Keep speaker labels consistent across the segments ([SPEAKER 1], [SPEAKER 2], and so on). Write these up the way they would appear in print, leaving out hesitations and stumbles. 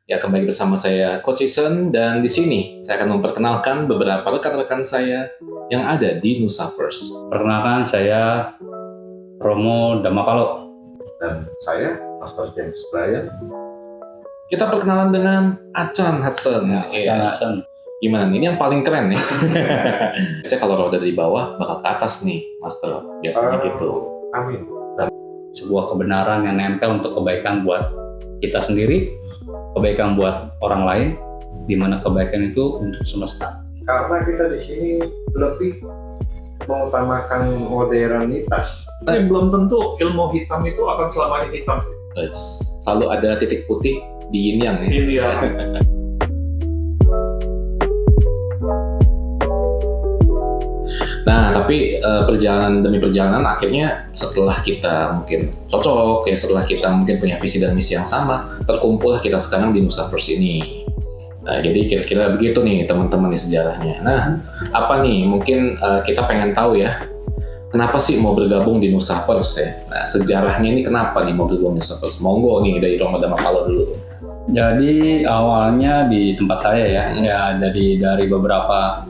[SPEAKER 1] Ya, kembali bersama saya Coach Jason, dan di sini saya akan memperkenalkan beberapa rekan-rekan saya yang ada di Nusa First.
[SPEAKER 2] Perkenalkan, saya Romo Damakalo.
[SPEAKER 3] Dan saya Master James Bryan.
[SPEAKER 1] Kita perkenalan dengan Acan Hudson.
[SPEAKER 2] Hasan.
[SPEAKER 1] Gimana nih? Ini yang paling keren nih. Saya kalau roda dari bawah bakal ke atas nih, Master. Biasanya gitu.
[SPEAKER 3] Amin.
[SPEAKER 2] Sebuah kebenaran yang nempel untuk kebaikan buat kita sendiri, kebaikan buat orang lain, di mana kebaikan itu untuk semesta.
[SPEAKER 3] Karena kita di sini lebih mengutamakan modernitas.
[SPEAKER 4] Tapi belum tentu ilmu hitam itu akan selamanya hitam sih.
[SPEAKER 1] Selalu ada titik putih di yin yang ya.
[SPEAKER 4] Ini ya.
[SPEAKER 1] Nah, tapi perjalanan demi perjalanan akhirnya setelah kita mungkin cocok, ya setelah kita mungkin punya visi dan misi yang sama, terkumpullah kita sekarang di Nusa First ini. Nah, jadi kira-kira begitu nih teman-teman nih sejarahnya. Nah, apa nih mungkin kita pengen tahu ya, kenapa sih mau bergabung di Nusa First ya? Nah, sejarahnya ini kenapa nih mau bergabung di Nusa First? Monggo nih dari Romo Damakalo dulu.
[SPEAKER 2] Jadi awalnya di tempat saya ya dari beberapa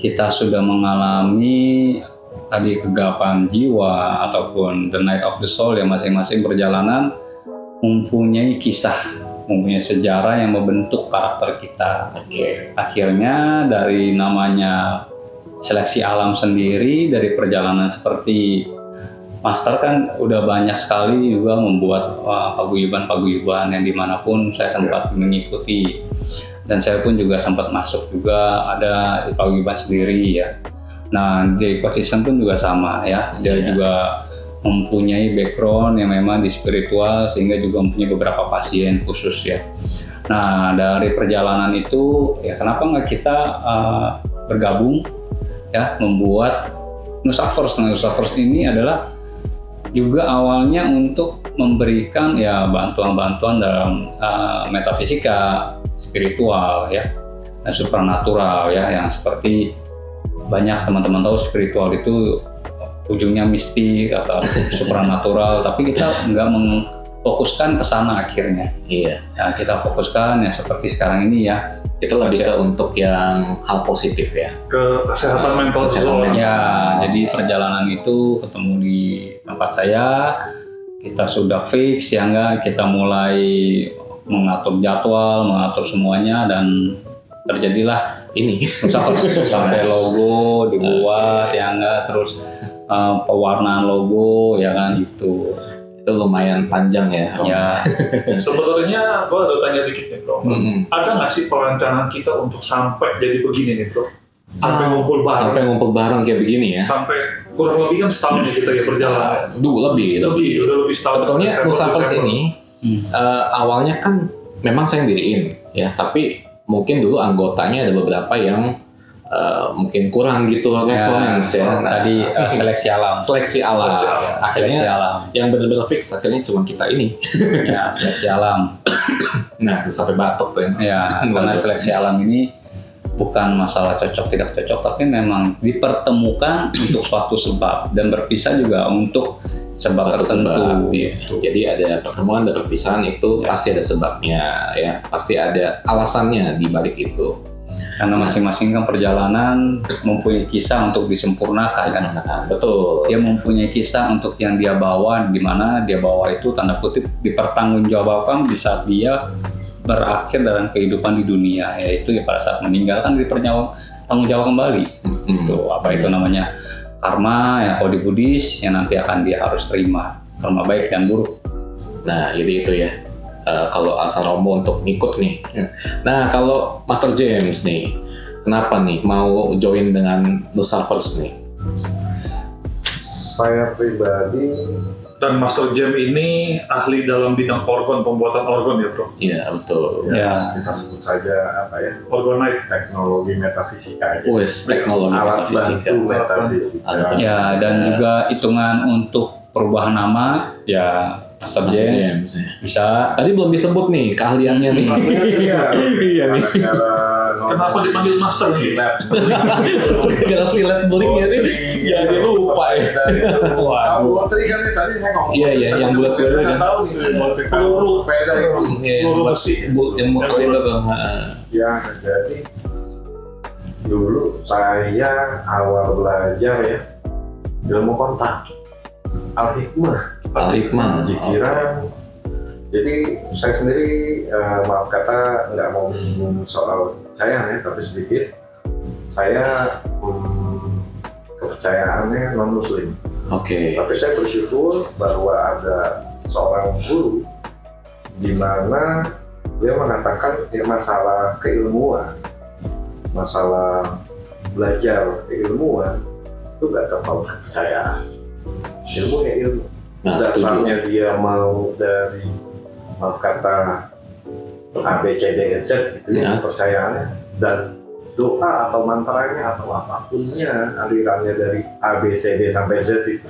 [SPEAKER 2] kita sudah mengalami tadi kegelapan jiwa ataupun the night of the soul yang masing-masing perjalanan mempunyai kisah, mempunyai sejarah yang membentuk karakter kita.
[SPEAKER 1] Oke.
[SPEAKER 2] Akhirnya dari namanya seleksi alam sendiri, dari perjalanan seperti Master kan udah banyak sekali juga membuat paguyuban-paguyuban yang dimanapun saya sempat mengikuti. Dan saya pun juga sempat masuk juga ada di paguyuban sendiri ya. Nah di Coach Jason pun juga sama ya. Dia juga mempunyai background yang memang di spiritual sehingga juga mempunyai beberapa pasien khusus ya. Nah dari perjalanan itu ya kenapa nggak kita bergabung ya membuat Nusa First. Nusa First ini adalah juga awalnya untuk memberikan ya bantuan-bantuan dalam metafisika, spiritual ya, dan supranatural ya, yang seperti banyak teman-teman tahu spiritual itu ujungnya mistik atau supranatural, tapi kita nggak memfokuskan ke sana akhirnya.
[SPEAKER 1] Iya.
[SPEAKER 2] Ya, kita fokuskan ya seperti sekarang ini ya.
[SPEAKER 1] Itu lebih ke untuk yang hal positif ya.
[SPEAKER 4] Ke kesehatan mental
[SPEAKER 1] Kesehatan
[SPEAKER 4] seseorang.
[SPEAKER 1] mental.
[SPEAKER 2] Ya, jadi perjalanan itu ketemu di tempat saya, kita sudah fix ya enggak, kita mulai mengatur jadwal, mengatur semuanya, dan terjadilah
[SPEAKER 1] Ini.
[SPEAKER 2] Nusa First sampai logo dibuat ya enggak, terus pewarnaan logo ya kan gitu.
[SPEAKER 1] Itu lumayan panjang ya. Romo.
[SPEAKER 2] Ya,
[SPEAKER 4] Sebenarnya gue ada tanya dikit nih bro.
[SPEAKER 1] Mm-mm.
[SPEAKER 4] Ada nggak sih perencanaan kita untuk sampai jadi begini nih bro? Sampai ngumpul bareng.
[SPEAKER 1] Sampai ngumpul bareng kayak begini ya.
[SPEAKER 4] Sampai kurang lebih kan setahun ya kita ya perjalanan. Udah lebih setahun.
[SPEAKER 1] Sebetulnya Nusa First
[SPEAKER 4] Desember.
[SPEAKER 1] ini awalnya kan memang saya yang diriin ya, tapi mungkin dulu anggotanya ada beberapa yang mungkin kurang gitu resonance ya. Nah,
[SPEAKER 2] tadi seleksi alam.
[SPEAKER 1] seleksi alam.
[SPEAKER 4] Seleksi alam.
[SPEAKER 1] Akhirnya
[SPEAKER 2] Seleksi alam.
[SPEAKER 1] yang benar-benar fix akhirnya cuma kita ini.
[SPEAKER 2] Ya, seleksi alam.
[SPEAKER 1] Nah, itu sampai batuk tuh ya.
[SPEAKER 2] Ya, karena seleksi alam ini bukan masalah cocok tidak cocok, tapi memang dipertemukan untuk suatu sebab dan berpisah juga untuk sebab
[SPEAKER 1] Satu
[SPEAKER 2] tertentu.
[SPEAKER 1] sebab, ya. Jadi ada pertemuan dan perpisahan itu pasti ada sebabnya ya, pasti ada alasannya di balik itu.
[SPEAKER 2] Karena masing-masing kan perjalanan mempunyai kisah untuk disempurnakan kan.
[SPEAKER 1] Betul.
[SPEAKER 2] Dia mempunyai kisah untuk yang dia bawa, di mana dia bawa itu tanda kutip dipertanggungjawabkan di saat dia berakhir dalam kehidupan di dunia, yaitu ya pada saat meninggalkan tanggung jawab kembali. Itu apa itu namanya karma ya, kalau di Buddhis yang nanti akan dia harus terima, karma baik dan buruk.
[SPEAKER 1] Nah, jadi itu ya. Kalau asal Romo untuk ngikut nih. Nah, kalau Master James nih, kenapa nih mau join dengan Nusa First nih?
[SPEAKER 3] Saya pribadi
[SPEAKER 4] Dan Master Jam ini ahli dalam bidang organ, pembuatan organ ya bro.
[SPEAKER 1] Iya, betul.
[SPEAKER 2] Ya.
[SPEAKER 3] kita sebut saja apa ya,
[SPEAKER 4] Orgonite.
[SPEAKER 3] teknologi metafisika aja.
[SPEAKER 1] Wes, teknologi
[SPEAKER 3] Alat
[SPEAKER 1] metafisika.
[SPEAKER 3] bantu metafisika.
[SPEAKER 1] Alat
[SPEAKER 2] Ya, dan juga hitungan untuk perubahan nama ya Master
[SPEAKER 1] Master
[SPEAKER 2] James
[SPEAKER 1] James ya.
[SPEAKER 2] bisa.
[SPEAKER 1] Tadi belum disebut nih keahliannya nih.
[SPEAKER 3] Iya.
[SPEAKER 1] Iya nih.
[SPEAKER 4] Kenapa dipanggil Master sih?
[SPEAKER 3] Silat.
[SPEAKER 1] Gara silat bullying ya nih. Ya dia lupa
[SPEAKER 3] dari tahu lotri kan ya, tadi saya ngomong.
[SPEAKER 1] Iya, iya, yang bulat-bulat
[SPEAKER 3] Saya
[SPEAKER 1] kan.
[SPEAKER 3] nggak tahu nih.
[SPEAKER 4] Peluru.
[SPEAKER 3] Sepeda itu.
[SPEAKER 1] Yang buat yang motor itu tuh.
[SPEAKER 3] Ya, jadi dulu saya awal belajar ya ilmu kontak Al-Hikmah.
[SPEAKER 1] Al-Hikmah.
[SPEAKER 3] Jikiran. Jadi saya sendiri maaf kata nggak mau menyinggung soal saya ya, tapi sedikit saya kepercayaannya non muslim.
[SPEAKER 1] Oke.
[SPEAKER 3] Tapi saya bersyukur bahwa ada seorang guru di mana dia mengatakan ya, masalah keilmuan, masalah belajar keilmuan itu nggak terpaut kepercayaan. Ilmu ya ilmu.
[SPEAKER 1] Nah,
[SPEAKER 3] Dasarnya
[SPEAKER 1] setuju.
[SPEAKER 3] dia mau dari maaf kata A, B, C, D, E, Z gitu
[SPEAKER 1] Ya.
[SPEAKER 3] kepercayaannya, dan doa atau mantranya atau apapunnya alirannya dari A, B, C, D sampai Z itu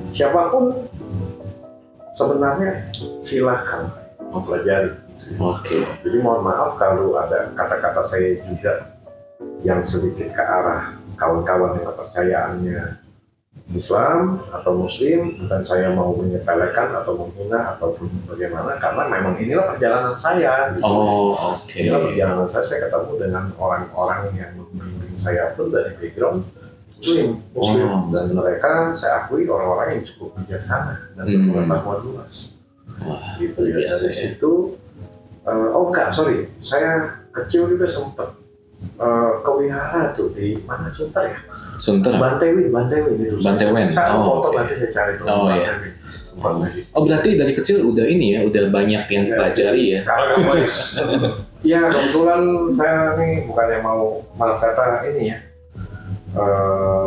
[SPEAKER 3] siapapun sebenarnya silahkan mempelajari.
[SPEAKER 1] Oke.
[SPEAKER 3] Jadi mohon maaf kalau ada kata-kata saya juga yang sedikit ke arah kawan-kawan yang kepercayaannya Islam atau Muslim, bukan saya mau menyepelekan atau menghina ataupun bagaimana, karena memang inilah perjalanan saya. Gitu.
[SPEAKER 1] Oh, oke.
[SPEAKER 3] Inilah perjalanan saya ketemu dengan orang-orang yang membimbing saya pun dari background Muslim,
[SPEAKER 1] Oh.
[SPEAKER 3] dan mereka saya akui orang-orang yang cukup bijaksana dan berpengetahuan luas.
[SPEAKER 1] Wah,
[SPEAKER 3] Gitu
[SPEAKER 1] luar
[SPEAKER 3] ya.
[SPEAKER 1] biasa
[SPEAKER 3] Dari
[SPEAKER 1] ya.
[SPEAKER 3] situ, sorry, saya kecil juga sempat ke wihara tuh di mana Sunter ya?
[SPEAKER 1] Sunter.
[SPEAKER 3] Bantewi gitu.
[SPEAKER 1] Bantewen.
[SPEAKER 3] Saya
[SPEAKER 1] Oh,
[SPEAKER 3] foto
[SPEAKER 1] oke.
[SPEAKER 3] nanti saya cari tuh.
[SPEAKER 1] Oh, iya.
[SPEAKER 3] Bantewi. Sempat lagi.
[SPEAKER 1] Oh, berarti dari kecil udah ini ya, udah banyak yang dipelajari ya.
[SPEAKER 4] Agamis.
[SPEAKER 3] Iya, kebetulan saya nih bukannya mau maaf kata ini ya,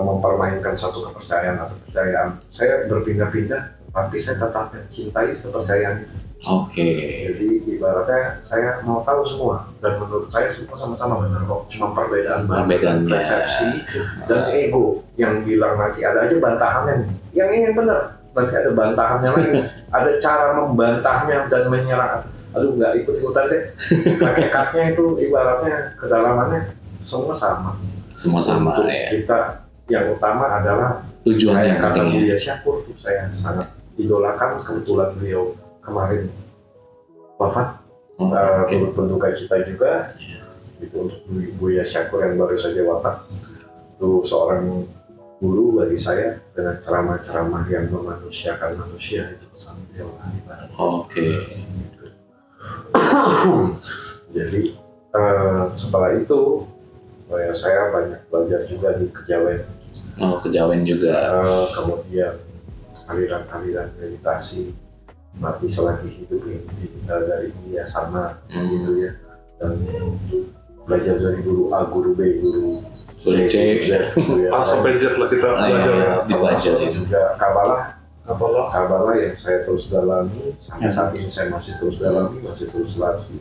[SPEAKER 3] mempermainkan satu kepercayaan atau kepercayaan. Saya berpindah-pindah, tapi saya tetap mencintai kepercayaan itu.
[SPEAKER 1] Oke.
[SPEAKER 3] Jadi ibaratnya saya mau tahu semua, dan menurut saya semua sama-sama benar kok. Cuma perbedaan bahasa,
[SPEAKER 1] Perbedaannya.
[SPEAKER 3] persepsi dan ego yang bilang nanti ada aja bantahannya nih. Yang ini benar, nanti ada bantahannya lagi. Ada cara membantahnya dan menyerang. Aduh nggak ikut-ikutan deh. Hakikatnya itu ibaratnya kedalamannya semua sama.
[SPEAKER 1] Semua sama
[SPEAKER 3] Untuk
[SPEAKER 1] ya.
[SPEAKER 3] kita yang utama adalah
[SPEAKER 1] Tujuan yang
[SPEAKER 3] kayak kata
[SPEAKER 1] penting ya.
[SPEAKER 3] Buya Syakur tuh saya sangat idolakan, kebetulan beliau kemarin wafat.
[SPEAKER 1] Oh, oke.
[SPEAKER 3] Turut berduka cita juga itu untuk Buya Syakur yang baru saja wafat. Itu seorang guru bagi saya dengan ceramah-ceramah yang memanusiakan manusia, itu pesan beliau ibarat.
[SPEAKER 1] Oke.
[SPEAKER 3] Gitu. Jadi setelah itu saya banyak belajar juga di Kejawen.
[SPEAKER 1] Oh, kejawen juga.
[SPEAKER 3] Kemudian aliran-aliran meditasi mati selagi hidup yang ditinggal dari India sana gitu ya, dan belajar dari guru A, guru B, guru
[SPEAKER 1] C.
[SPEAKER 3] Z gitu ya.
[SPEAKER 4] A sampai Z lah kita
[SPEAKER 1] Ah, iya,
[SPEAKER 4] belajar.
[SPEAKER 1] iya.
[SPEAKER 3] Termasuk
[SPEAKER 1] dipelajari.
[SPEAKER 3] juga Kabalah yang saya terus dalami sampai saat ini, saya masih terus dalami, masih terus latih.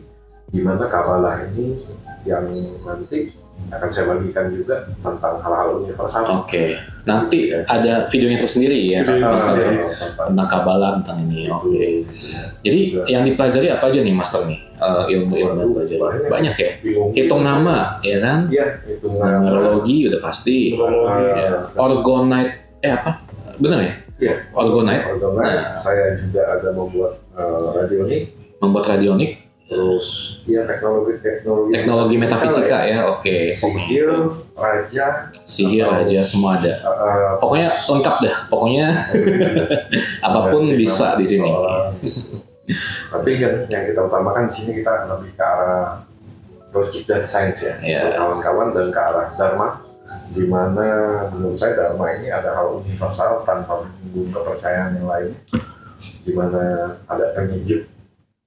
[SPEAKER 3] Di mana Kabalah ini yang nanti akan saya bagikan juga tentang hal-hal universal.
[SPEAKER 1] Oke. Nanti ada videonya tersendiri ya,
[SPEAKER 4] Video
[SPEAKER 1] Master ya.
[SPEAKER 3] Tentang
[SPEAKER 1] Tentang kabalah tentang ini.
[SPEAKER 3] itu,
[SPEAKER 1] Oke.
[SPEAKER 3] gitu ya.
[SPEAKER 1] Jadi yang dipelajari apa aja nih, Master nih? Ilmu-ilmu yang dipelajari. Banyak ya. Hitung nama, ya kan?
[SPEAKER 3] Iya, hitung nama.
[SPEAKER 1] Numerologi udah pasti. Ya. Orgonite, apa? Benar ya?
[SPEAKER 3] Iya.
[SPEAKER 1] Orgonite.
[SPEAKER 3] Nah, saya juga ada membuat radionik,
[SPEAKER 1] Membuat radionik,
[SPEAKER 3] terus ya teknologi
[SPEAKER 1] metafisika ya. Oke.
[SPEAKER 3] sihir, raja,
[SPEAKER 1] Sihir aja semua ada. Pokoknya lengkap dah. Pokoknya apapun bisa di sini.
[SPEAKER 3] Tapi kan yang kita utamakan di sini kita lebih ke arah logik dan sains ya,
[SPEAKER 1] Iya.
[SPEAKER 3] kawan-kawan, dan ke arah dharma, di mana menurut saya dharma ini ada hal universal tanpa menyinggung kepercayaan yang lain, di mana ada penyejuk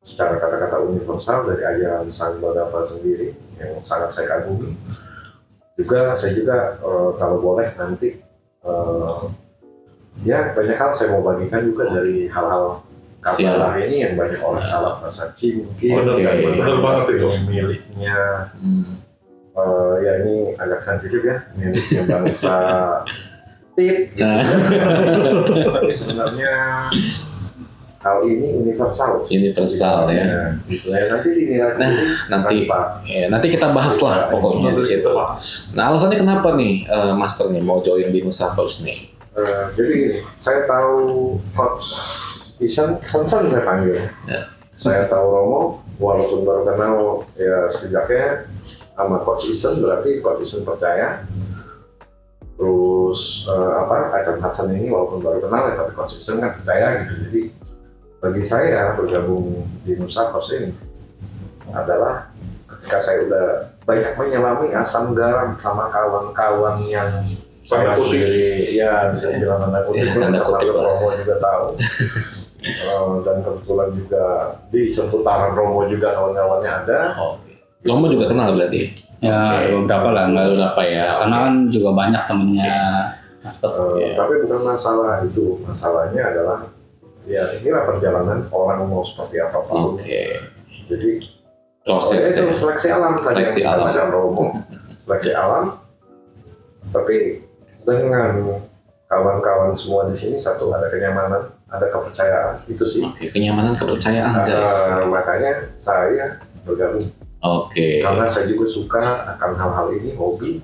[SPEAKER 3] secara kata-kata universal dari ajaran Sang Bodhisattva sendiri yang sangat saya kagumi. Saya juga kalau boleh nanti ya banyak hal saya mau bagikan juga dari hal-hal kabalah ini yang banyak orang salah persepsi mungkin.
[SPEAKER 4] Benar banget itu.
[SPEAKER 3] Miliknya
[SPEAKER 1] Hmm.
[SPEAKER 3] ya ini agak sensitif ya, miliknya bangsa Tit gitu.
[SPEAKER 1] Nah.
[SPEAKER 3] Tapi sebenarnya hal ini universal sih.
[SPEAKER 1] Universal ya.
[SPEAKER 3] Gitu ya. Nanti dinilai sendiri
[SPEAKER 1] nanti
[SPEAKER 3] tanpa
[SPEAKER 1] Ya, nanti kita bahas lah pokoknya di
[SPEAKER 4] Nanti
[SPEAKER 1] situ.
[SPEAKER 4] kita bahas.
[SPEAKER 1] Nah, alasannya kenapa nih Master nih mau join di Nusa First nih?
[SPEAKER 3] Jadi gini, saya tahu Coach Isan saya panggil.
[SPEAKER 1] Ya.
[SPEAKER 3] Saya tahu Romo, walaupun baru kenal ya sejaknya sama Coach Isan, berarti Coach Isan percaya. Terus Achan Hudson ini walaupun baru kenal ya, tapi Coach Isan kan percaya gitu. Jadi bagi saya bergabung di Nusa Pos ini adalah ketika saya udah banyak menyelami asam garam sama kawan-kawan yang saya sendiri ya bisa bilang tanda kutip, termasuk Romo juga tahu. Dan kebetulan juga di seputaran Romo juga kawan-kawannya ada.
[SPEAKER 1] Romo juga kenal berarti?
[SPEAKER 2] Ya beberapa lah, nggak
[SPEAKER 1] beberapa ya.
[SPEAKER 2] karena kan juga banyak temennya Master.
[SPEAKER 3] Tapi bukan masalah itu, masalahnya adalah ya inilah perjalanan orang mau seperti apa pun. Jadi
[SPEAKER 1] proses
[SPEAKER 3] itu seleksi alam tadi
[SPEAKER 1] Seleksi
[SPEAKER 3] yang
[SPEAKER 1] alam.
[SPEAKER 3] dikatakan Romo, seleksi alam. Tapi dengan kawan-kawan semua di sini satu ada kenyamanan, ada kepercayaan itu sih.
[SPEAKER 1] Kenyamanan, kepercayaan guys.
[SPEAKER 3] Makanya saya bergabung. Karena saya juga suka akan hal-hal ini, hobi.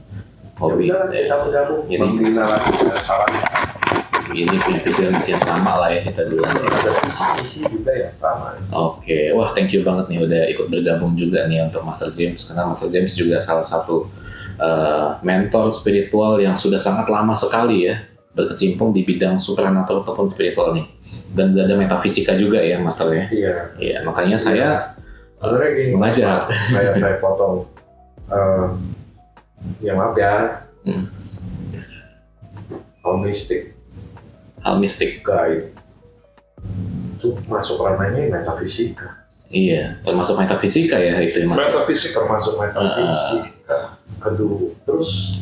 [SPEAKER 3] Ya udah, kita bergabung, membina lagi salahnya.
[SPEAKER 1] Ini punya visi dan misi yang sama lah ya kita dulu.
[SPEAKER 3] Ada visi juga yang sama.
[SPEAKER 1] Wah thank you banget nih udah ikut bergabung juga nih untuk Master James, karena Master James juga salah satu mentor spiritual yang sudah sangat lama sekali ya berkecimpung di bidang supernatural ataupun spiritual nih, dan ada metafisika juga ya Master ya. Iya, makanya saya
[SPEAKER 3] sebenarnya gini,
[SPEAKER 1] mengajar.
[SPEAKER 3] saya potong. Ya maaf ya.
[SPEAKER 1] Hal mistik
[SPEAKER 3] gaib itu masuk ranahnya metafisika.
[SPEAKER 1] Iya, termasuk metafisika ya itu Mas.
[SPEAKER 4] Metafisika
[SPEAKER 3] Termasuk metafisika. Kedua, terus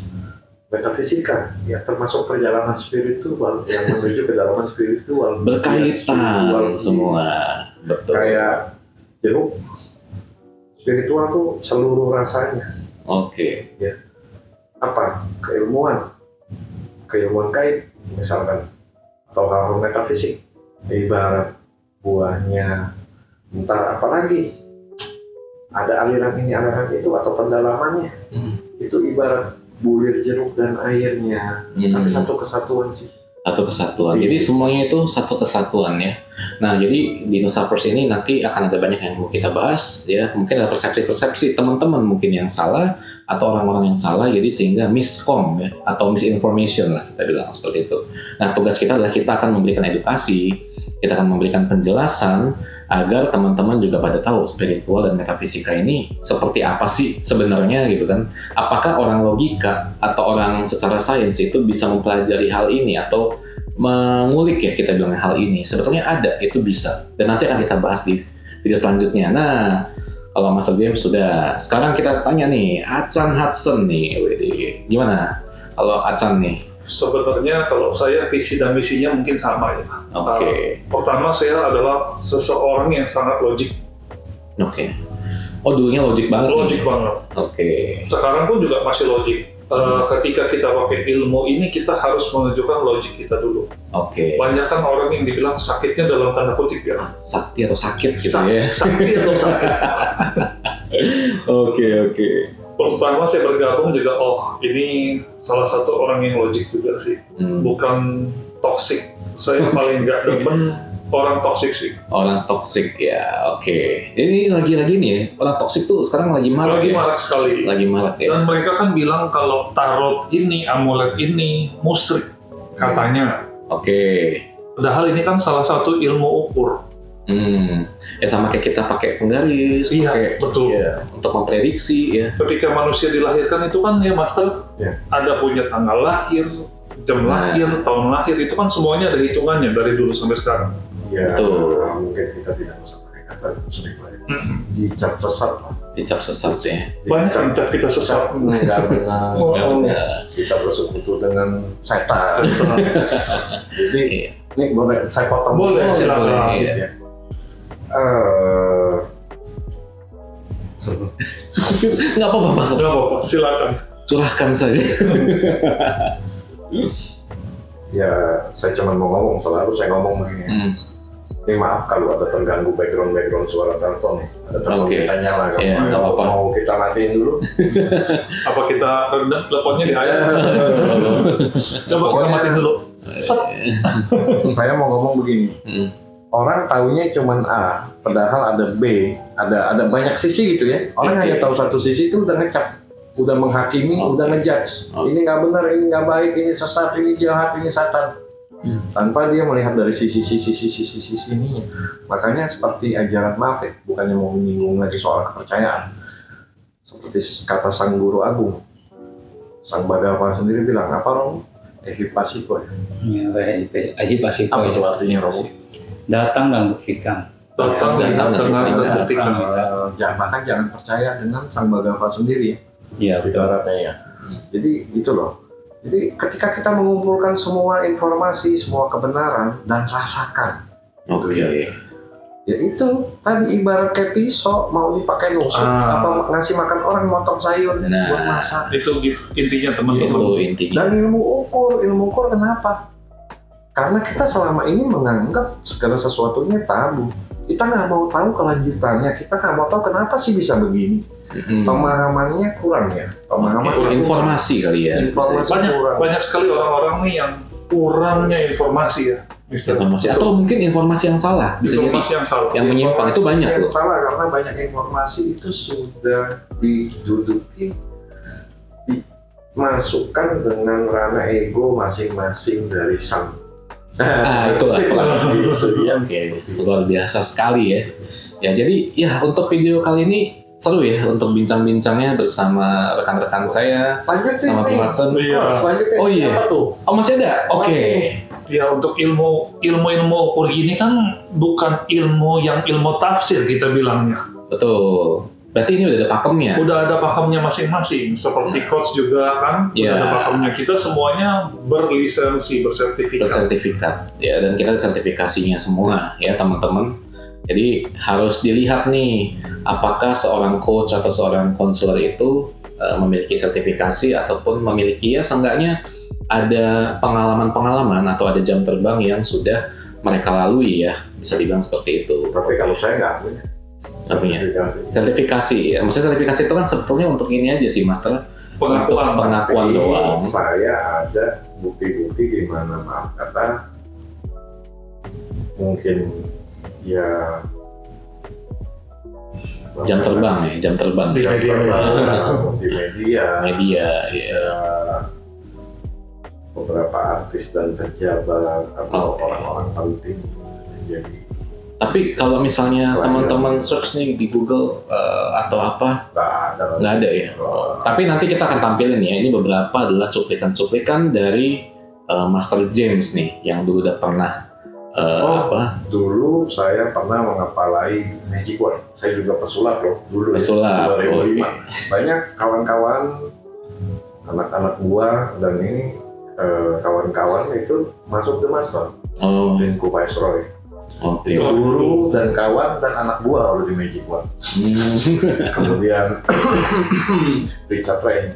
[SPEAKER 3] metafisika ya termasuk perjalanan spiritual yang menuju kedalaman spiritual.
[SPEAKER 1] Berkaitan semua. Betul.
[SPEAKER 3] Kayak jeruk spiritual tuh seluruh rasanya. Ya. Apa? Keilmuan gaib misalkan, atau hal metafisik ibarat buahnya, entar apa lagi ada aliran ini aliran itu atau pendalamannya. Itu ibarat bulir jeruk dan airnya, tapi satu kesatuan sih.
[SPEAKER 1] Satu kesatuan. Jadi semuanya itu satu kesatuan ya. Nah, jadi di Nusapers ini nanti akan ada banyak yang mau kita bahas ya. Mungkin ada persepsi-persepsi teman-teman mungkin yang salah atau orang-orang yang salah, jadi sehingga miskom ya atau misinformation lah kita bilang seperti itu. Nah, tugas kita adalah kita akan memberikan edukasi, kita akan memberikan penjelasan agar teman-teman juga pada tahu spiritual dan metafisika ini seperti apa sih sebenarnya gitu kan. Apakah orang logika atau orang secara sains itu bisa mempelajari hal ini atau mengulik ya kita bilang hal ini. Sebetulnya ada, itu bisa. Dan nanti akan kita bahas di video selanjutnya. Nah, kalau Master James sudah, sekarang kita tanya nih, Achan Hudson nih, gimana kalau Achan nih?
[SPEAKER 4] Sebenarnya kalau saya visi dan misinya mungkin sama ya. Pertama saya adalah seseorang yang sangat logik.
[SPEAKER 1] Oh dulunya logik banget.
[SPEAKER 4] Logik banget. Sekarang pun juga masih logik. Ketika kita pakai ilmu ini kita harus menunjukkan logik kita dulu. Banyak kan orang yang dibilang sakitnya dalam tanda kutip ya.
[SPEAKER 1] Sakti atau sakit gitu ya.
[SPEAKER 4] Sakti atau sakit. Pertama saya bergabung juga, ini salah satu orang yang logik juga sih, bukan toksik. Saya paling nggak demen orang toksik sih.
[SPEAKER 1] Orang toksik ya, Ini lagi-lagi nih ya, orang toksik tuh sekarang lagi marak.
[SPEAKER 4] Marak sekali.
[SPEAKER 1] Lagi marak ya.
[SPEAKER 4] Dan mereka kan bilang kalau tarot ini, amulet ini, musyrik katanya. Padahal ini kan salah satu ilmu ukur.
[SPEAKER 1] Ya sama kayak kita pakai penggaris,
[SPEAKER 4] betul.
[SPEAKER 1] Ya, untuk memprediksi ya.
[SPEAKER 4] Ketika manusia dilahirkan itu kan ya Master, ada punya tanggal lahir, jam lahir, tahun lahir, itu kan semuanya ada hitungannya dari dulu sampai sekarang.
[SPEAKER 3] Betul. Mungkin kita tidak usah pakai kata musyrik lah. Dicap sesat lah.
[SPEAKER 1] Dicap sesat ya.
[SPEAKER 4] Banyak dicap kita sesat.
[SPEAKER 3] Enggak benar. Kita bersekutu dengan setan. Jadi ini boleh saya potong?
[SPEAKER 4] Boleh, silakan.
[SPEAKER 1] Nggak apa-apa, Mas.
[SPEAKER 4] Nggak apa-apa, silakan.
[SPEAKER 1] Curahkan saja.
[SPEAKER 3] Ya, saya cuma mau ngomong, selalu saya ngomong begini. Ini maaf kalau ada terganggu background suara telepon nih. Ada telepon kita nyala,
[SPEAKER 1] nggak apa-apa.
[SPEAKER 3] Mau kita matiin dulu?
[SPEAKER 4] Apa kita redam teleponnya di ayah? Coba kita matiin dulu.
[SPEAKER 3] Saya mau ngomong begini. Orang taunya cuman A, padahal ada B, ada banyak sisi gitu ya. Orang hanya tahu satu sisi itu udah ngecap, udah menghakimi, udah ngejudge. Ini nggak benar, ini nggak baik, ini sesat, ini jahat, ini setan. Tanpa dia melihat dari sisi ini. Makanya seperti ajaran Mafek, bukannya mau menyinggung lagi soal kepercayaan. Seperti kata sang guru agung, sang Bhagava sendiri bilang apa Romo? Ehipasiko ya.
[SPEAKER 2] Ehipasiko.
[SPEAKER 3] Apa itu artinya Romo?
[SPEAKER 2] Datang dan buktikan.
[SPEAKER 4] Datang dan buktikan.
[SPEAKER 3] Bahkan jangan percaya dengan sang Bhagava sendiri.
[SPEAKER 2] Iya, betul.
[SPEAKER 3] Ya. Jadi gitu loh. Jadi ketika kita mengumpulkan semua informasi, semua kebenaran dan rasakan. Ya itu tadi ibarat kayak pisau mau dipakai nusuk apa ngasih makan orang motong sayur buat masak.
[SPEAKER 4] Itu intinya teman-teman.
[SPEAKER 1] Itu intinya.
[SPEAKER 3] Dan ilmu ukur kenapa? Karena kita selama ini menganggap segala sesuatunya tabu. Kita nggak mau tahu kelanjutannya, kita nggak mau tahu kenapa sih bisa begini. Pemahamannya kurang ya.
[SPEAKER 1] Informasi kali ya.
[SPEAKER 4] Banyak sekali orang-orang nih yang kurangnya informasi ya.
[SPEAKER 1] Informasi atau mungkin informasi yang salah bisa
[SPEAKER 4] informasi
[SPEAKER 1] jadi yang menyimpang itu banyak loh.
[SPEAKER 3] Salah karena banyak informasi itu sudah diduduki, dimasukkan dengan ranah ego masing-masing dari sang.
[SPEAKER 1] Itulah luar biasa sekali ya. Ya jadi ya untuk video kali ini seru ya untuk bincang-bincangnya bersama rekan-rekan saya sama Bung Hudson. Oh iya. Oh masih ada? Oke.
[SPEAKER 4] Ya untuk ilmu ukur gini kan bukan ilmu tafsir kita bilangnya.
[SPEAKER 1] Betul. Berarti ini udah ada pakemnya.
[SPEAKER 4] Udah ada pakemnya masing-masing. Seperti coach juga kan, udah ada pakemnya. Kita semuanya berlisensi, bersertifikat.
[SPEAKER 1] Ya dan kita ada sertifikasinya semua ya teman-teman. Jadi harus dilihat nih apakah seorang coach atau seorang konselor itu memiliki sertifikasi ataupun memiliki ya seenggaknya ada pengalaman-pengalaman atau ada jam terbang yang sudah mereka lalui ya, bisa dibilang seperti itu.
[SPEAKER 3] Tapi kalau saya nggak punya
[SPEAKER 1] sertifikasi ya. Maksudnya sertifikasi itu kan sebetulnya untuk ini aja sih Master, pengakuan doang.
[SPEAKER 3] Saya ada bukti-bukti di mana maaf kata mungkin ya
[SPEAKER 1] jam terbang
[SPEAKER 3] di media
[SPEAKER 1] ya.
[SPEAKER 3] Beberapa artis dan pejabat atau orang-orang penting jadi.
[SPEAKER 1] Tapi kalau misalnya teman-teman search nih di Google atau apa, nggak ada ya. Tapi nanti kita akan tampilin ya. Ini beberapa adalah cuplikan-cuplikan dari Master James nih yang dulu udah pernah
[SPEAKER 3] Dulu saya pernah mengepalai Magic Wand. Saya juga pesulap loh dulu.
[SPEAKER 1] Pesulap.
[SPEAKER 3] 2005. Banyak kawan-kawan, anak-anak gua dan ini kawan-kawan itu masuk ke Master. Rinku Viceroy.
[SPEAKER 1] Okay.
[SPEAKER 3] Guru dan kawan dan anak buah kalau di Magic Wand. Kemudian Richard Rain.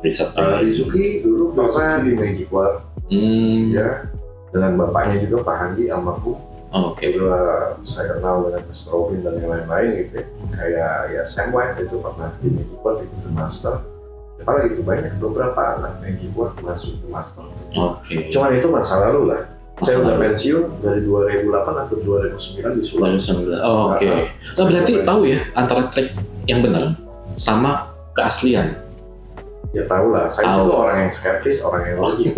[SPEAKER 3] Rizuki dulu pernah di Magic Wand. Ya, dengan bapaknya juga Pak Haji almarhum. Saya kenal dengan Mr. Robin dan yang lain-lain gitu ya. Kayak ya Sam White itu pernah di Magic Wand itu Master. Apalagi itu banyak beberapa anak Magic Wand masuk ke Master. Cuma itu masa lalu lah. Saya udah pensiun dari 2008 atau 2009 di Sulawesi.
[SPEAKER 1] 2009. Nah, berarti tahu ya antara trik yang benar sama keaslian.
[SPEAKER 3] Ya tahu lah. Saya juga orang yang skeptis, orang yang logik.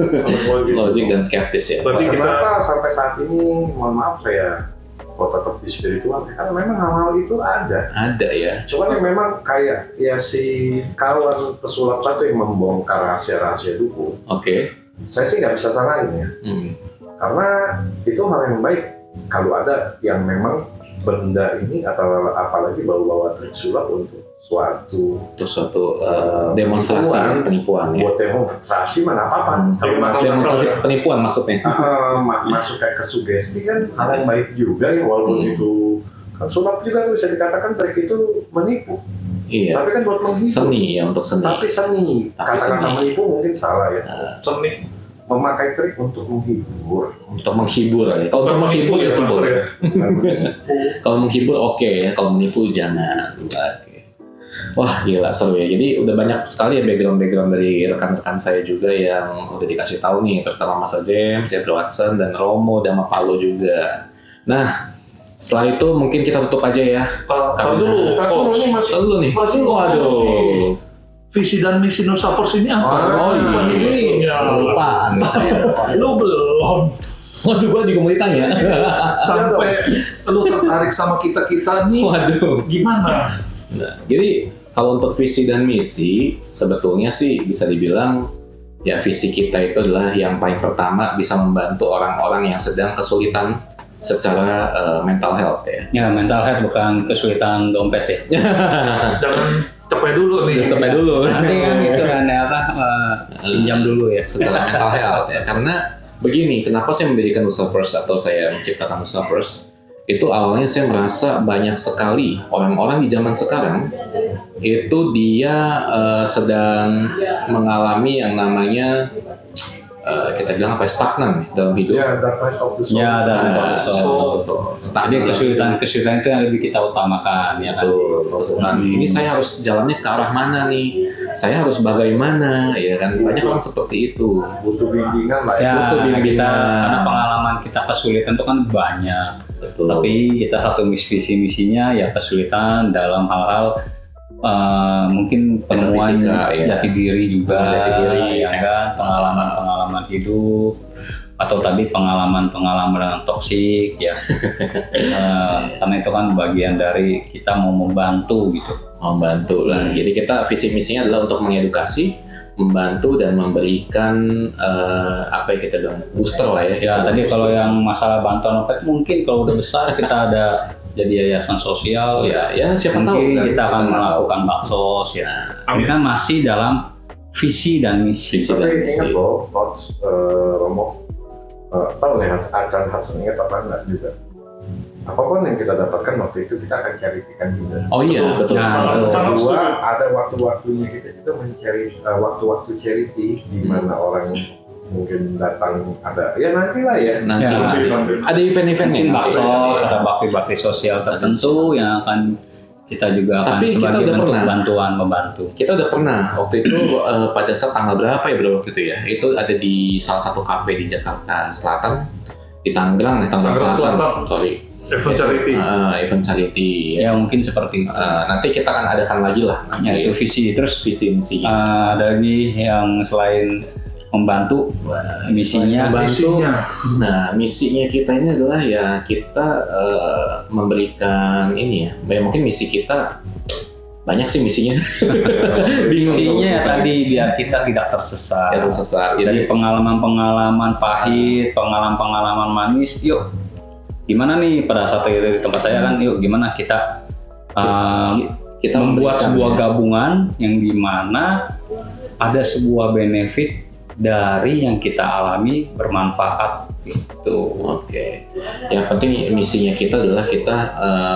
[SPEAKER 1] Logik dan skeptis ya.
[SPEAKER 3] Berarti kenapa sampai saat ini, mohon maaf saya kok tetap di spiritual karena memang hal-hal itu ada.
[SPEAKER 1] Ada ya.
[SPEAKER 3] Cuman yang memang kayak ya si kawan pesulap satu yang membongkar rahasia-rahasia dukun. Saya sih nggak bisa salahin ya. Karena itu hal yang baik kalau ada yang memang benda ini atau apalagi bawa-bawa trik sulap untuk suatu
[SPEAKER 1] demonstrasi penipuan ya.
[SPEAKER 3] Buat demonstrasi mana apa-apa.
[SPEAKER 1] Demonstrasi penipuan maksudnya.
[SPEAKER 3] Masuk kayak ke sugesti kan hal yang baik juga ya walaupun itu kan sulap juga bisa dikatakan trik itu menipu.
[SPEAKER 1] Iya.
[SPEAKER 3] Tapi kan buat menghibur.
[SPEAKER 1] Seni ya untuk seni.
[SPEAKER 3] Tapi seni. Kata-kata menipu mungkin salah ya.
[SPEAKER 4] Seni.
[SPEAKER 3] Memakai trik untuk menghibur.
[SPEAKER 1] Untuk menghibur ya. Kalau untuk menghibur ya boleh. Kalau menghibur oke ya. Kalau menipu jangan. Wah gila seru ya. Jadi udah banyak sekali ya background dari rekan-rekan saya juga yang udah dikasih tahu nih, terutama Mas James, Edward Watson, dan Romo, dan Mapalo juga. Nah setelah itu mungkin kita tutup aja ya.
[SPEAKER 4] Tahu dulu,
[SPEAKER 3] ini masih
[SPEAKER 1] Dulu nih. Waduh.
[SPEAKER 4] visi dan misi Nusapers ini apa?
[SPEAKER 1] Oh
[SPEAKER 4] ini ya.
[SPEAKER 1] Kelupaan nih saya.
[SPEAKER 4] Lu belum.
[SPEAKER 1] Waduh, gua juga mau ditanya.
[SPEAKER 4] Sampai lu tertarik sama kita nih.
[SPEAKER 1] Waduh.
[SPEAKER 4] Gimana?
[SPEAKER 1] Nah, jadi kalau untuk visi dan misi, sebetulnya sih bisa dibilang ya visi kita itu adalah yang paling pertama bisa membantu orang-orang yang sedang kesulitan secara mental health ya.
[SPEAKER 2] Ya, mental health bukan kesulitan dompet ya.
[SPEAKER 4] Jangan capek dulu nih.
[SPEAKER 1] Capek dulu.
[SPEAKER 2] Nanti kan itu kan pinjam dulu ya.
[SPEAKER 1] Secara mental health ya. Karena begini, kenapa saya mendirikan Nusapers atau saya menciptakan Nusapers? Itu awalnya saya merasa banyak sekali orang-orang di zaman sekarang itu dia sedang mengalami yang namanya kita bilang apa stagnan dalam hidup.
[SPEAKER 3] Ya, dark night of the soul.
[SPEAKER 2] Ya, dan jadi kesulitan itu yang lebih kita utamakan ya kan.
[SPEAKER 1] Kesulitan. Ini saya harus jalannya ke arah mana nih? Saya harus bagaimana? Ya kan banyak orang seperti itu.
[SPEAKER 3] Butuh bimbingan lah ya.
[SPEAKER 2] Ya,
[SPEAKER 1] Butuh bimbingan.
[SPEAKER 2] kita karena pengalaman kita kesulitan itu kan banyak.
[SPEAKER 1] Betul.
[SPEAKER 2] Tapi kita satu visi misinya ya kesulitan dalam hal-hal mungkin penemuan
[SPEAKER 1] Metafisika, ya.
[SPEAKER 2] jati diri juga,
[SPEAKER 1] Jati diri,
[SPEAKER 2] ya kan, pengalaman hidup atau tadi pengalaman yang toksik ya. Karena itu kan bagian dari kita mau membantu gitu.
[SPEAKER 1] Membantu lah. Jadi kita visi misinya adalah untuk mengedukasi, membantu dan memberikan apa yang kita bilang booster lah ya.
[SPEAKER 2] Ya tadi kalau yang masalah bantuan dompet mungkin kalau udah besar kita ada jadi yayasan sosial
[SPEAKER 1] ya siapa tahu
[SPEAKER 2] mungkin
[SPEAKER 1] kan,
[SPEAKER 2] kita akan melakukan baksos ya. Ini kan masih dalam visi dan misi.
[SPEAKER 3] Tapi ingat loh, Coach Romo, tahu nih akan Hudson ingat apa enggak juga? Apapun yang kita dapatkan waktu itu kita akan charity-kan juga.
[SPEAKER 1] Oh iya betul.
[SPEAKER 2] Nah,
[SPEAKER 4] sangat
[SPEAKER 3] Kedua,
[SPEAKER 4] setuju.
[SPEAKER 3] ada waktu-waktunya kita juga mencari waktu-waktu charity di mana orang mungkin datang ada ya nantilah ya.
[SPEAKER 1] Nanti
[SPEAKER 2] Ya,
[SPEAKER 1] ada event-eventnya.
[SPEAKER 2] Mungkin baksos atau bakti sosial tertentu yang akan kita juga akan
[SPEAKER 1] Tapi kita
[SPEAKER 2] sebagai
[SPEAKER 1] udah
[SPEAKER 2] bentuk
[SPEAKER 1] pernah.
[SPEAKER 2] bantuan membantu.
[SPEAKER 1] Kita udah pernah waktu itu pada saat tanggal berapa ya bro waktu itu ya? Itu ada di salah satu kafe di Jakarta Selatan, di Tangerang Selatan. Sorry.
[SPEAKER 4] Event charity.
[SPEAKER 1] Event charity.
[SPEAKER 2] Ya mungkin seperti itu.
[SPEAKER 1] Nanti kita akan adakan lagi lah.
[SPEAKER 2] Ya itu visi. Terus
[SPEAKER 1] visi misinya.
[SPEAKER 2] ada lagi yang selain membantu misinya.
[SPEAKER 4] Misinya.
[SPEAKER 1] Nah, misinya kita ini adalah ya kita memberikan ini ya. Mungkin misi kita banyak sih misinya. Bingung.
[SPEAKER 2] Misinya ya tadi biar kita tidak tersesat.
[SPEAKER 1] Ya tersesat.
[SPEAKER 2] Dari pengalaman-pengalaman pahit, pengalaman-pengalaman manis, yuk gimana nih pada saat itu di tempat saya kan, yuk gimana kita
[SPEAKER 1] kita
[SPEAKER 2] membuat
[SPEAKER 1] memberikan,
[SPEAKER 2] sebuah
[SPEAKER 1] ya.
[SPEAKER 2] gabungan yang dimana ada sebuah benefit dari yang kita alami bermanfaat gitu.
[SPEAKER 1] Oke. Yang penting misinya kita adalah kita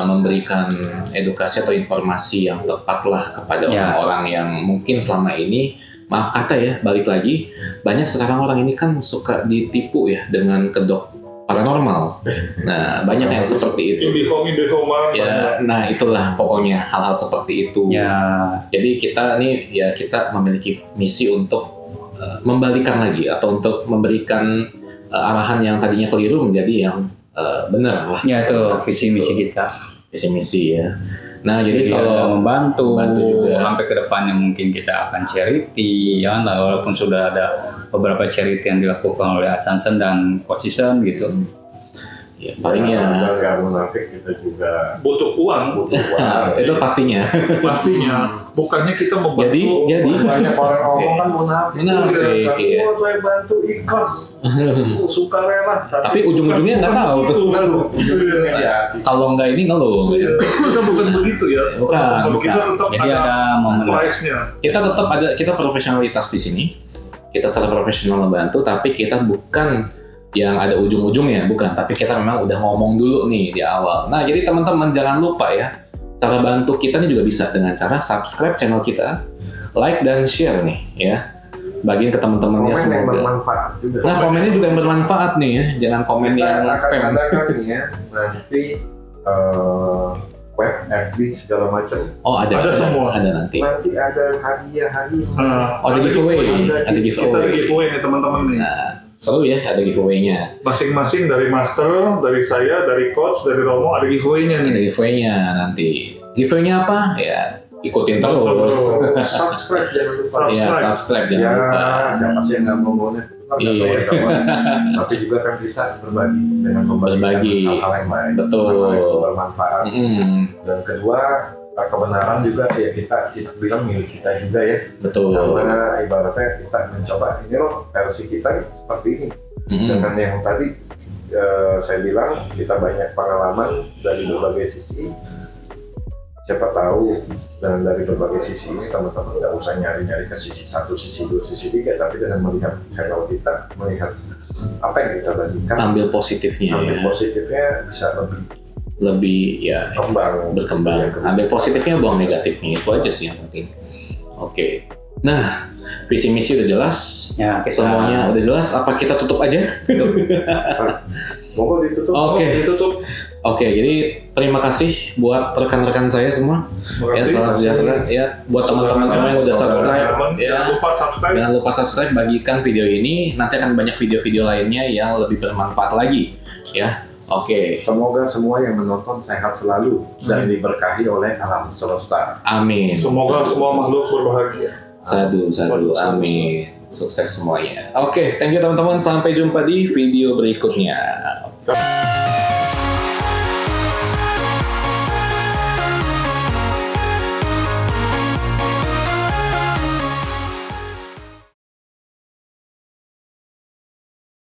[SPEAKER 1] memberikan edukasi atau informasi yang tepat lah kepada orang-orang yang mungkin selama ini, maaf kata ya, balik lagi, banyak sekarang orang ini kan suka ditipu ya dengan kedok paranormal. Nah, banyak yang seperti itu.
[SPEAKER 4] Indihome
[SPEAKER 1] Ya, nah itulah pokoknya hal-hal seperti itu.
[SPEAKER 2] Ya.
[SPEAKER 1] Jadi kita nih ya kita memiliki misi untuk membalikan lagi atau untuk memberikan arahan yang tadinya keliru menjadi yang benar lah.
[SPEAKER 2] Ya itu visi misi kita.
[SPEAKER 1] Visi misi ya. Nah jadi
[SPEAKER 2] Ada
[SPEAKER 1] kalau
[SPEAKER 2] membantu
[SPEAKER 1] juga
[SPEAKER 2] sampai ke depannya mungkin kita akan charity ya, walaupun sudah ada beberapa charity yang dilakukan oleh Atsansen dan Coach Isen gitu.
[SPEAKER 1] ya, paling ya
[SPEAKER 3] nggak munafik kita juga
[SPEAKER 4] butuh uang.
[SPEAKER 1] itu pastinya.
[SPEAKER 4] Pastinya. Bukannya kita membantu.
[SPEAKER 1] Jadi
[SPEAKER 3] banyak orang ngomong kan munafik.
[SPEAKER 1] Munafik, iya.
[SPEAKER 3] Oh, saya bantu ikhlas, sukarela.
[SPEAKER 1] Tapi ujung-ujungnya nggak tahu tuh.
[SPEAKER 3] Ngeluh. Ujung-ujungnya ya.
[SPEAKER 1] Kalau nggak ini ngeluh.
[SPEAKER 4] Kita bukan begitu ya.
[SPEAKER 1] Bukan.
[SPEAKER 4] Kita tetap
[SPEAKER 2] Jadi ada momen
[SPEAKER 4] price-nya.
[SPEAKER 1] Kita tetap ada, kita profesionalitas di sini. Kita secara profesional membantu, tapi kita bukan yang ada ujung-ujungnya, bukan. Tapi kita memang udah ngomong dulu nih di awal. Nah, jadi teman-teman jangan lupa ya, cara bantu kita nih juga bisa dengan cara subscribe channel kita, like dan share nih ya. Bagiin ke teman-temannya
[SPEAKER 3] Komen yang
[SPEAKER 1] semoga.
[SPEAKER 3] bermanfaat juga.
[SPEAKER 1] Nah, komennya juga yang bermanfaat nih ya, jangan komen
[SPEAKER 3] Kita
[SPEAKER 1] yang
[SPEAKER 3] akan
[SPEAKER 1] spam.
[SPEAKER 3] adakan nih ya nanti web, FB segala macam.
[SPEAKER 1] Oh ada
[SPEAKER 4] semua.
[SPEAKER 1] Ada nanti.
[SPEAKER 3] Nanti ada hadiah.
[SPEAKER 1] Ada giveaway. Ada
[SPEAKER 4] Kita ada giveaway nih teman-teman nih.
[SPEAKER 1] Nah, seru ya, ada giveaway-nya.
[SPEAKER 4] Masing-masing dari Master, dari saya, dari Coach, dari Romo ada giveaway-nya nih.
[SPEAKER 1] Ada giveaway-nya nanti. Giveaway-nya apa? Ya, ikutin terus.
[SPEAKER 3] Subscribe jangan lupa.
[SPEAKER 1] Iya, subscribe jangan lupa.
[SPEAKER 3] Siapa sih yang nggak mau monet?
[SPEAKER 1] Iya.
[SPEAKER 3] Tapi juga kan kita berbagi dengan
[SPEAKER 1] Berbagi.
[SPEAKER 3] hal-hal yang baik,
[SPEAKER 1] Betul.
[SPEAKER 3] hal yang bermanfaat.
[SPEAKER 1] Mm,
[SPEAKER 3] Dan kedua, kebenaran juga ya kita bilang milik kita juga ya.
[SPEAKER 1] betul.
[SPEAKER 3] Karena ibaratnya kita mencoba ini loh versi kita seperti ini. Dengan yang tadi saya bilang kita banyak pengalaman dari berbagai sisi. Siapa tahu dan dari berbagai sisi ini teman-teman nggak usah nyari-nyari ke sisi 1, sisi 2, sisi 3, tapi dengan melihat channel kita, melihat apa yang kita bagikan,
[SPEAKER 1] Ambil positifnya ya.
[SPEAKER 3] positifnya bisa
[SPEAKER 1] Lebih ya berkembang.
[SPEAKER 3] Ya,
[SPEAKER 1] Ambil positifnya, buang negatifnya, itu aja sih yang penting. Oke. Nah, visi misi udah jelas.
[SPEAKER 2] Ya,
[SPEAKER 1] Semuanya udah jelas. Apa kita tutup aja?
[SPEAKER 3] Monggo ditutup.
[SPEAKER 1] Oke.
[SPEAKER 4] Ditutup.
[SPEAKER 1] Oke, jadi terima kasih buat rekan-rekan saya semua.
[SPEAKER 4] Terima
[SPEAKER 1] Ya,
[SPEAKER 4] kasih.
[SPEAKER 1] salam sejahtera. Ya, buat teman-teman semua yang udah subscribe.
[SPEAKER 4] Jangan lupa subscribe.
[SPEAKER 1] Jangan lupa subscribe, bagikan video ini. Nanti akan banyak video-video lainnya yang lebih bermanfaat lagi. Ya, oke.
[SPEAKER 3] Semoga semua yang menonton sehat selalu dan diberkahi oleh alam semesta.
[SPEAKER 1] Amin.
[SPEAKER 4] Semoga semua makhluk berbahagia.
[SPEAKER 1] Sadu, amin. Sukses semuanya. Oke, thank you teman-teman. Sampai jumpa di video berikutnya.